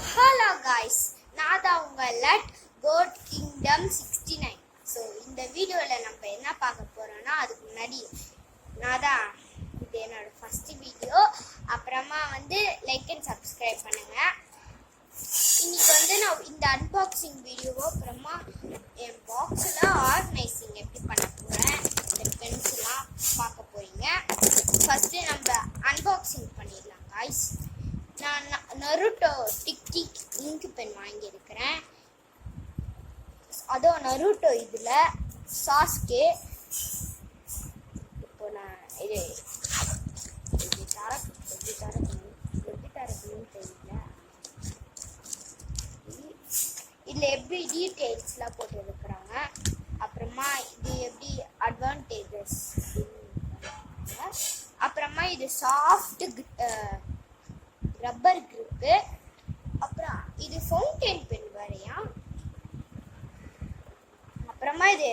Hello guys, நான் தான் உங்கள் கோட் கிங்டம் 69. ஸோ இந்த வீடியோவில் நம்ம என்ன பார்க்க போகிறோன்னா, அதுக்கு முன்னாடி நான் தான் இது என்னோடய ஃபஸ்ட்டு வீடியோ. அப்புறமா லைக் அண்ட் சப்ஸ்கிரைப் பண்ணுங்கள். இன்றைக்கி நான் இந்த அன்பாக்சிங் வீடியோவோ அப்புறமா என் பாக்ஸில் ஆர்கனைசிங் எப்படி பண்ண போகிறேன், இந்த பென்சிலாம் பார்க்க போகிறீங்க. ஃபஸ்ட்டு நம்ம அன்பாக்சிங் பண்ணிடலாம் காய்ஸ். நான் நருட்டோ டிக் இங்க் பென் வாங்கியிருக்கிறேன். அதுவும் நருட்டோ இதில் சாஸ்கே. இப்போ நான் இது தெரியல. இதில் எப்படி டீட்டெயில்ஸ்லாம் போட்டு இருக்கிறாங்க. அப்புறமா இது எப்படி அட்வான்டேஜஸ், அப்புறமா இது சாஃப்ட் ரப்பர் கிரிப்பு. அப்புறம் இது ஃபவுண்டைன் பென் வரையா. அப்புறமா இது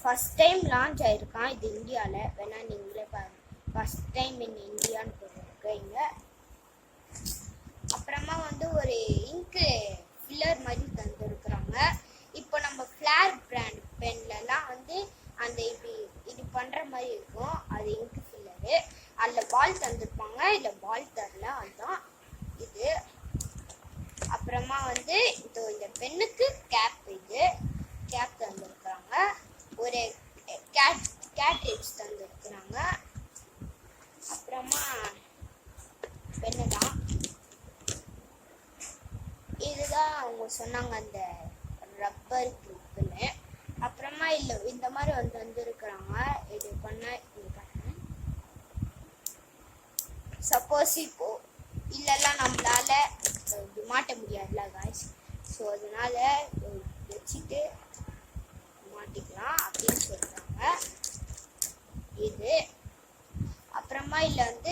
ஃபர்ஸ்ட் டைம் லான்ச் ஆயிருக்கான் இது இந்தியாவில். வேணா நீங்களே பாருங்க, ஃபர்ஸ்ட் டைம் இன் இந்தியான்னு போட்டிருக்கு இங்கே. அப்புறமா ஒரு இங்கு ஃபில்லர் மாதிரி தந்துருக்குறாங்க. இப்போ நம்ம ஃப்ளார் பிராண்ட் பென்லலாம் அந்த இப்படி இது பண்ணுற மாதிரி இருக்கும், அது இங்கு ஃபில்லரு. அதில் பால் தந்துருப்பாங்க, இல்லை பால் தரல, அதுதான் இது. அப்புறமா இந்த பெண்ணுக்கு கேப், இது கேப் தந்துருக்குறாங்க. ஒரு கேட்ரிட்ஜ் தந்துருக்குறாங்க. அப்புறமா பெண்ணு தான் இதுதான் அவங்க சொன்னாங்க, அந்த ரப்பர் கிளிப்புன்னு. அப்புறமா இல்லை இந்த மாதிரி வந்துருக்குறாங்க. இது பண்ண சப்போஸ் இப்போ இல்லைல்லாம் நம்மளால மாட்ட முடியாதுல்ல காய்ஸ். ஸோ அதனால வச்சுட்டு மாட்டிக்கலாம் அப்படின்னு சொல்கிறாங்க இது. அப்புறமா இல்லை இந்த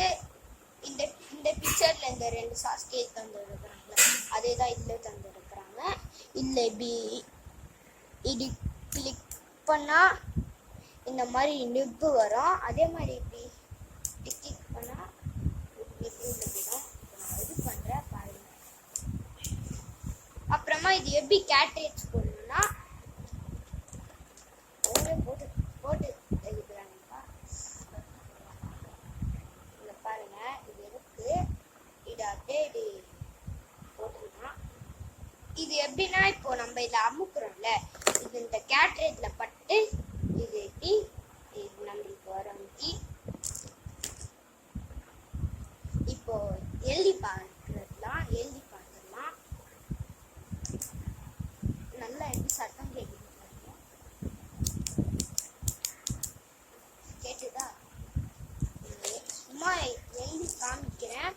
இந்த பிக்சரில் இந்த 2 சாஸ்கே தந்துருக்குறாங்களே, அதே தான் இதில் தந்துருக்குறாங்க. இல்லை இப்படி இது கிளிக் பண்ணால் இந்த மாதிரி நிப்பு வரும். அதே மாதிரி இப்படி கிளிக் பண்ணால் அப்புறமா இது எப்படி கேட்ரேஜ் போடணும்னா போட்டு போட்டு எழுதுறாங்கப்பா. இங்க பாருங்க, இது இருக்கு. இது அப்படியே இது போட்டுக்கலாம். இது எப்படின்னா, இப்போ நம்ம இதை அமுக்குறோம்ல, இது இந்த கேட்ரேஜ்ல பட்டு இது எப்படி இது நம்மளுக்கு வரங்கி. இப்போ எழுதி பார்க்கறதுலாம் எழுதி பார்த்துடலாம். நல்லா எப்படி சத்தம் கேட்குது கேட்டுதா? சும்மா எழுதி காமிக்கிறேன்.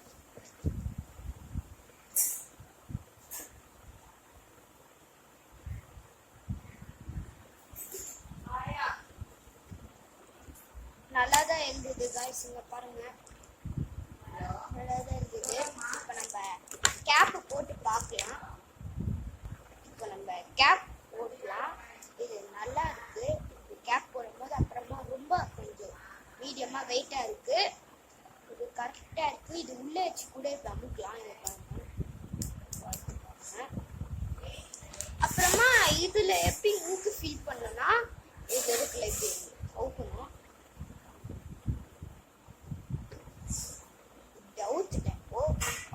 நல்லா தான் எழுதுது காய்ஸ், இங்க பாருங்க, நல்லாதான் இருக்குது. இப்போ நம்ம கேப்பு போட்டு பார்க்கலாம். இப்போ நம்ம கேப் போடலாம். இது நல்லா இருக்கு. இது கேப் போடும்போது அப்புறமா ரொம்ப கொஞ்சம் மீடியமாக வெயிட்டாக இருக்கு. இது கரெக்டாக இருக்கு. இது உள்ளே வச்சு கூட இப்போ அமுக்கலாம். இதை பாருங்க. அப்புறமா இதில் எப்படி இங்கு ஃபில் பண்ணணும்னா, இது இருக்குல்ல, இப்படி அவுக்கணும்.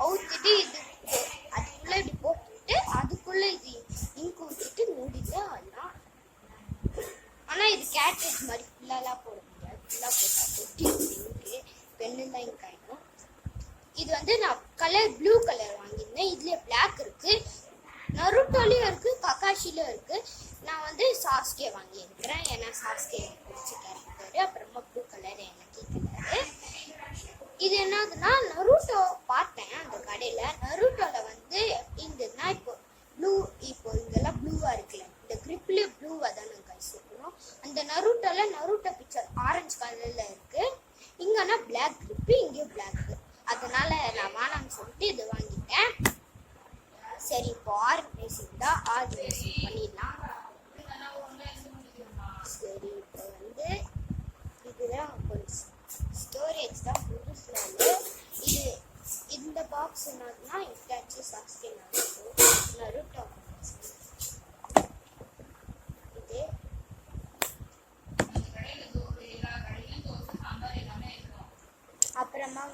அவுத்துட்டு இது அதுக்குள்ள இப்படி போட்டுட்டு அதுக்குள்ள இது இங்கு ஊற்றிட்டு மூடிட்டு வரலாம். ஆனால் இது கேட்ரேஜ் மாதிரி ஃபுல்லாலாம் போட முடியாது. ஃபுல்லாக போட்டால் கொட்டி இங்கு பெண்ணுலாம் இங்க் ஆகிடும். இது நான் கலர் ப்ளூ கலர் வாங்கியிருந்தேன். இதுலேயே பிளாக் இருக்குது, நருட்டோலையும் இருக்குது, ககாஷிலையும் இருக்குது. நான் சாஸ்கே வாங்கியிருக்கிறேன், ஏன்னா சாஸ்கே பிடிச்ச கேரக்டரு. அப்புறமா ப்ளூ கலர் எனக்கு கலரு. இது என்னதுன்னா, நருட்டோ பார்த்தேன் அந்த கடையில். நருட்டோவில் எப்படின்னா, இப்போ ப்ளூ, இப்போ இங்கெல்லாம் ப்ளூவாக இருக்குல்ல, இந்த கிரிப்லேயே ப்ளூவாக தானே கைஸ் இருக்கணும். அந்த நருட்டோவில் நருட்டோ பிக்சர் ஆரஞ்சு கலரில் இருக்குது. இங்கன்னா பிளாக் கிரிப்பு, இங்கேயும் பிளாக்கு. அதனால நான் வேணாம்னு சொல்லிட்டு இது வாங்கிட்டேன். சரி, இப்போ ஆர்கனைசிங் தான், ஆர்கனைசிங் பண்ணிடலாம். சரி, இப்போ இதுதான் கொஞ்சம் ஸ்டோரேஜ் தான் புதுசுல. இது இந்த பாக்ஸ் என்னதுன்னா இட்டாச்சி சாஸ்கே நருட்டோ.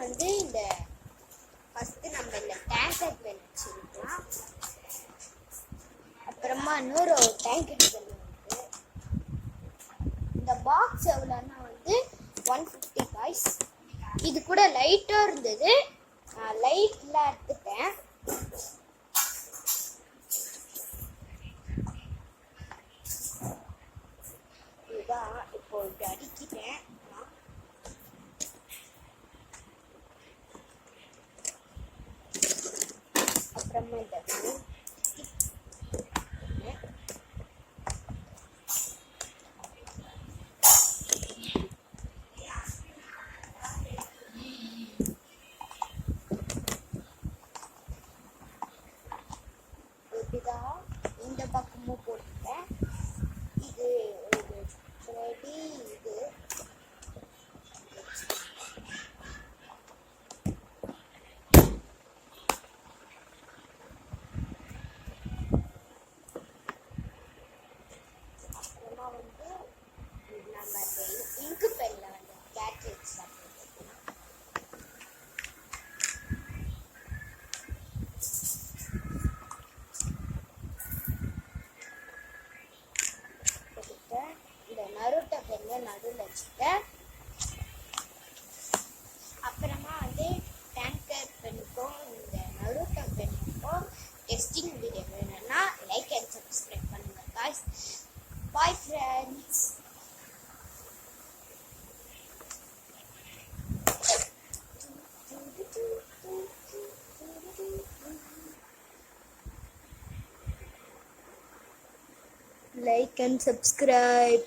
வந்து இந்த ஃபர்ஸ்ட் நம்ம இந்த டேங்கர் பென் வச்சிருக்கலாம். அப்புறமா இன்னொரு டேங்கர் பென் வந்து இந்த பாக்ஸ் எவ்வளோன்னா வந்து 150 காய்ஸ். இது கூட லைட்டாக இருந்தது, லைட்லாம் எடுத்துட்டேன். இதுதான் இப்போ இப்படி அடிக்கிட்டேன். அப்புறமா இந்த இப்படிதான் இந்த பக்கமும் போட்டுட்டேன். இது ஒரு செடி, இது அப்புறமா வந்து நம்ம அந்த இங்கு பென்ல வந்து கேட்ரிட்ஜ் இந்த நருட்டோ பெண்ணை நடுவில் வச்சுட்டேன். அப்புறமா வந்து டேங்கர் பெண்ணுக்கும் இந்த நருட்டோ பெண்ணுக்கும் டெஸ்டிங் வீடியோ வேணும்னா லைக் அண்ட் சப்ஸ்கிரைப் பண்ணுங்க guys. Bye friends. Like and subscribe.